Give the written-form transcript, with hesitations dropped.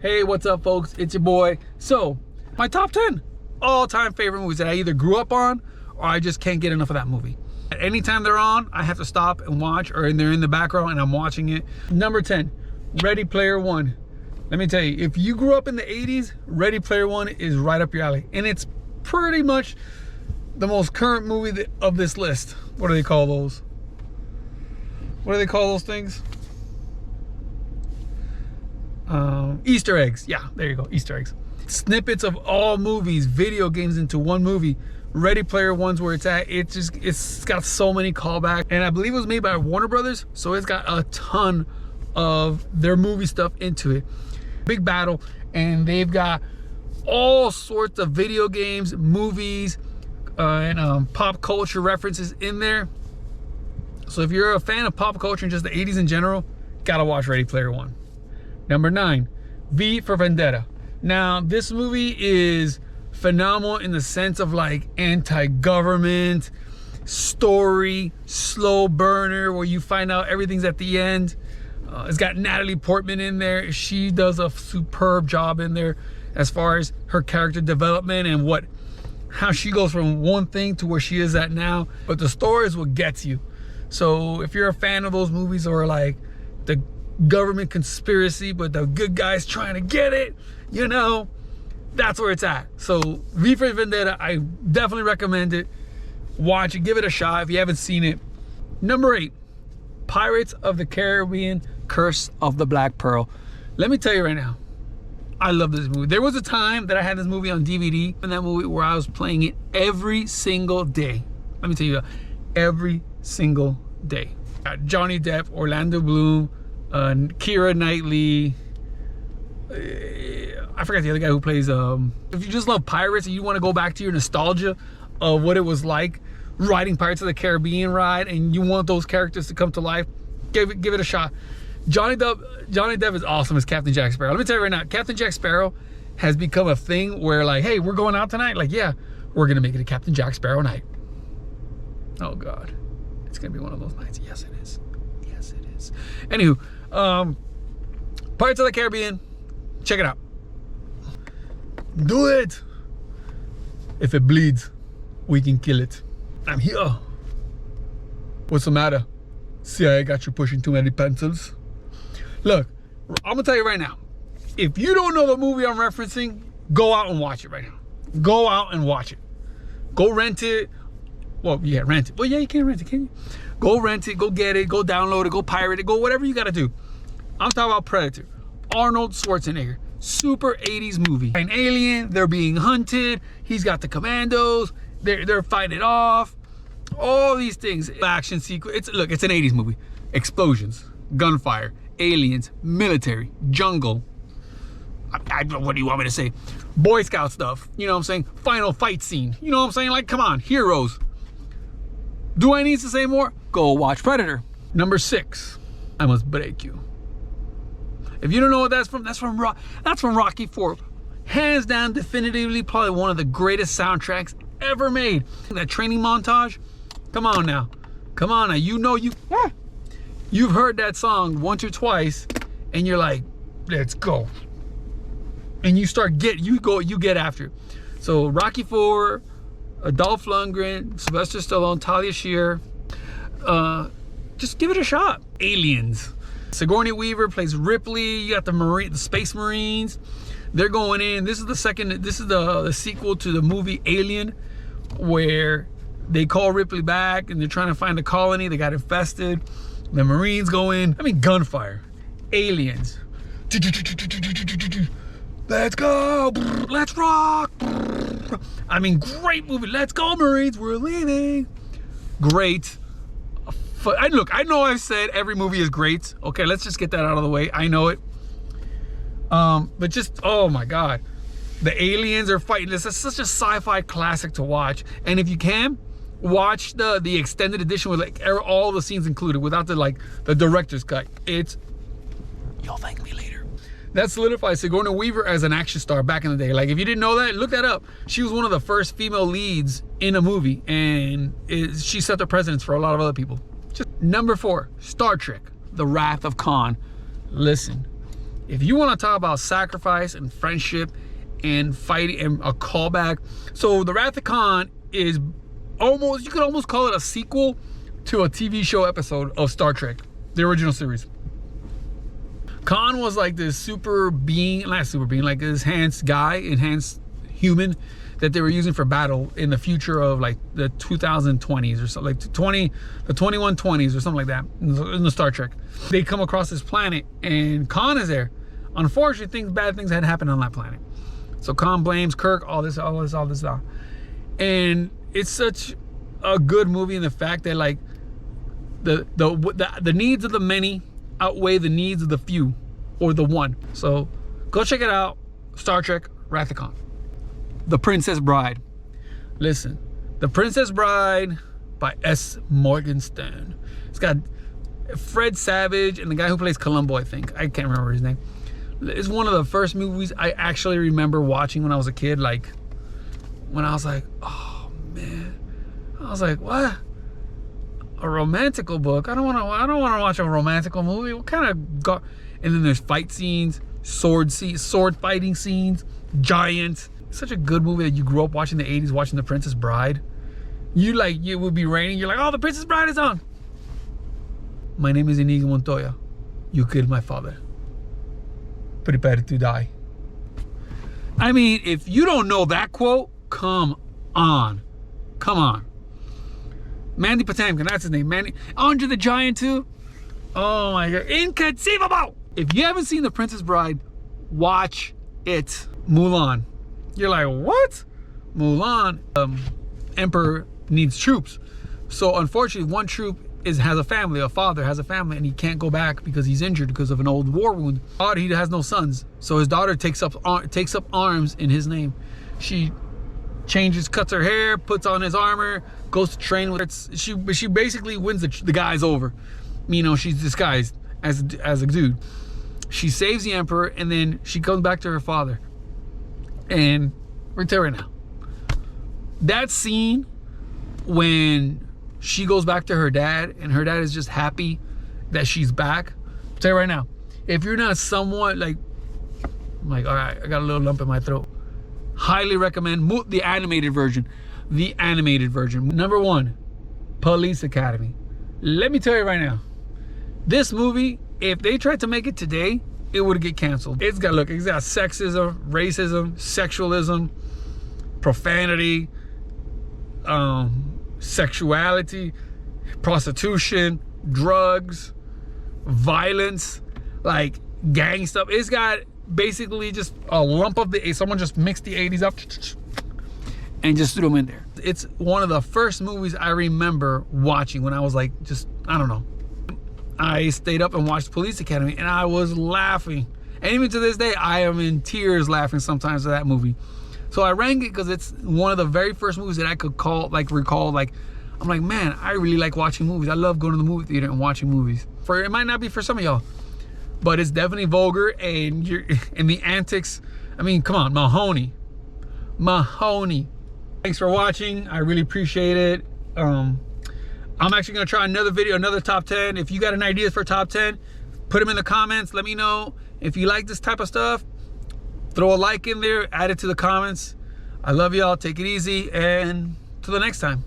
Hey, what's up, folks? It's your boy. So, my top 10 all-time favorite movies that I either grew up on or I just can't get enough of that movie. At any time they're on, I have to stop and watch, or they're in the background and I'm watching it. Number 10, Ready Player One. Let me tell you, if you grew up in the 80s, Ready Player One is right up your alley. And it's pretty much the most current movie of this list. What do they call those? What do they call those things? Easter eggs. Yeah, there you go, Easter eggs. Snippets of all movies, video games into one movie. Ready Player One's where it's at. It's got so many callbacks, and I believe it was made by Warner Brothers, so it's got a ton of their movie stuff into it. Big battle, and they've got all sorts of video games, movies, and pop culture references in there. So if you're a fan of pop culture and just the 80s in general, gotta watch Ready Player One. Number 9, V for Vendetta. Now, this movie is phenomenal in the sense of like anti-government, story, slow burner, where you find out everything's at the end. It's got Natalie Portman in there. She does a superb job in there as far as her character development and how she goes from one thing to where she is at now. But the story is what gets you. So if you're a fan of those movies, or like the government conspiracy but the good guys trying to get it, you know, that's where it's at. So V for Vendetta, I definitely recommend it. Watch it, give it a shot if you haven't seen it. Number 8, Pirates of the Caribbean, Curse of the Black Pearl. Let me tell you right now, I love this movie. There was a time that I had this movie on DVD, and that movie where I was playing it every single day. Let me tell you, every single day. Johnny Depp, Orlando Bloom, Keira Knightley, I forgot the other guy who plays, if you just love pirates and you want to go back to your nostalgia of what it was like riding Pirates of the Caribbean ride, and you want those characters to come to life, give it a shot. Johnny Depp is awesome as Captain Jack Sparrow. Let me tell you right now, Captain Jack Sparrow has become a thing where, like, hey, we're going out tonight. Like, yeah, we're gonna make it a Captain Jack Sparrow night. Oh God, it's gonna be one of those nights. Yes, it is. Yes, it is. Anywho, Pirates of the Caribbean, check it out. Do it. If it bleeds, we can kill it. I'm here. What's the matter? CIA got you pushing too many pencils? Look, I'm gonna tell you right now, if you don't know the movie I'm referencing, go out and watch it right now. Go out and watch it. Go rent it. Well, yeah, rent it. Well, yeah, you can't rent it, can you? Go rent it, go get it, go download it, go pirate it, go whatever you gotta do. I'm talking about Predator. Arnold Schwarzenegger. Super 80s movie. An alien, they're being hunted. He's got the commandos. They're fighting it off. All these things. Action sequence. Look, it's an 80s movie. Explosions, gunfire, aliens, military, jungle. What do you want me to say? Boy Scout stuff. You know what I'm saying? Final fight scene. You know what I'm saying? Like, come on, heroes. Do I need to say more? Go watch Predator. Number 6, I Must Break You. If you don't know what that's from Rocky IV. Hands down, definitively, probably one of the greatest soundtracks ever made. That training montage, come on now. Come on now. You know you've heard that song once or twice, and you're like, let's go. And you get after it. So Rocky IV, Dolph Lundgren, Sylvester Stallone, Talia Shire. Just give it a shot. Aliens. Sigourney Weaver plays Ripley. You got the Space Marines. They're going in. This is the sequel to the movie Alien, where they call Ripley back and they're trying to find a colony. They got infested. The Marines go in. I mean, gunfire. Aliens. Let's go. Let's rock. I mean, great movie. Let's go, Marines. We're leaving. Great. Look, I know I've said every movie is great. Okay, let's just get that out of the way. I know it. But just, oh my God. The aliens are fighting. This is such a sci-fi classic to watch. And if you can, watch the extended edition with like all the scenes included without the director's cut. You'll thank me later. That solidifies Sigourney Weaver as an action star back in the day. Like, if you didn't know that, look that up. She was one of the first female leads in a movie, and she set the precedence for a lot of other people. Number 4, Star Trek, The Wrath of Khan. Listen, If you want to talk about sacrifice and friendship and fighting and a callback, so the Wrath of Khan is almost, you could almost call it a sequel to a TV show episode of Star Trek, the original series. Khan was like this super being, not super being, like this enhanced guy, enhanced human that they were using for battle in the future of like the 2020s or something, like the 2120s or something like that in the Star Trek. They come across this planet and Khan is there. Unfortunately, bad things had happened on that planet. So Khan blames Kirk, all this. And it's such a good movie in the fact that like the needs of the many outweigh the needs of the few or the one. So go check it out. Star Trek Wrath of Khan. The Princess Bride. Listen, The Princess Bride by S. Morgenstern. It's got Fred Savage and the guy who plays Columbo, I think. I can't remember his name. It's one of the first movies I actually remember watching when I was a kid. Like, when I was like, oh man. I was like, what? A romantical book? I don't want to watch a romantical movie. What kind of and then there's fight scenes, sword fighting scenes, giants. Such a good movie that you grew up watching the 80s, watching The Princess Bride. It would be raining. You're like, oh, The Princess Bride is on. My name is Inigo Montoya. You killed my father. Prepare to die. I mean, if you don't know that quote, come on. Come on. Mandy Patinkin, that's his name. Andre the Giant too. Oh my God, inconceivable. If you haven't seen The Princess Bride, watch it. Mulan. You're like, what? Mulan, Emperor needs troops. So unfortunately, one troop has a family, a father has a family, and he can't go back because he's injured because of an old war wound. He has no sons. So his daughter takes up arms in his name. She changes, cuts her hair, puts on his armor, goes to train with it. She basically wins the guys over. You know, she's disguised as a dude. She saves the emperor, and then she comes back to her father. And we're telling right now, that scene when she goes back to her dad and her dad is just happy that she's back. I'll tell you right now, if you're not somewhat like, I'm like, all right, I got a little lump in my throat. Highly recommend the animated version. The animated version. Number 1, Police Academy. Let me tell you right now, this movie, if they tried to make it today, it would get canceled. It's got sexism, racism, sexualism, profanity, sexuality, prostitution, drugs, violence, like gang stuff. It's got basically just a lump of someone just mixed the 80s up and just threw them in there. It's one of the first movies I remember watching when I was like, I don't know. I stayed up and watched Police Academy and I was laughing. And even to this day, I am in tears laughing sometimes at that movie. So I rank it because it's one of the very first movies that I could recall. I'm like, man, I really like watching movies. I love going to the movie theater and watching movies. It might not be for some of y'all, but it's definitely vulgar and the antics. I mean, come on, Mahoney. Thanks for watching. I really appreciate it. I'm actually gonna try another video, another top 10. If you got an idea for top 10, put them in the comments. Let me know. If you like this type of stuff, throw a like in there, add it to the comments. I love y'all. Take it easy, and till the next time.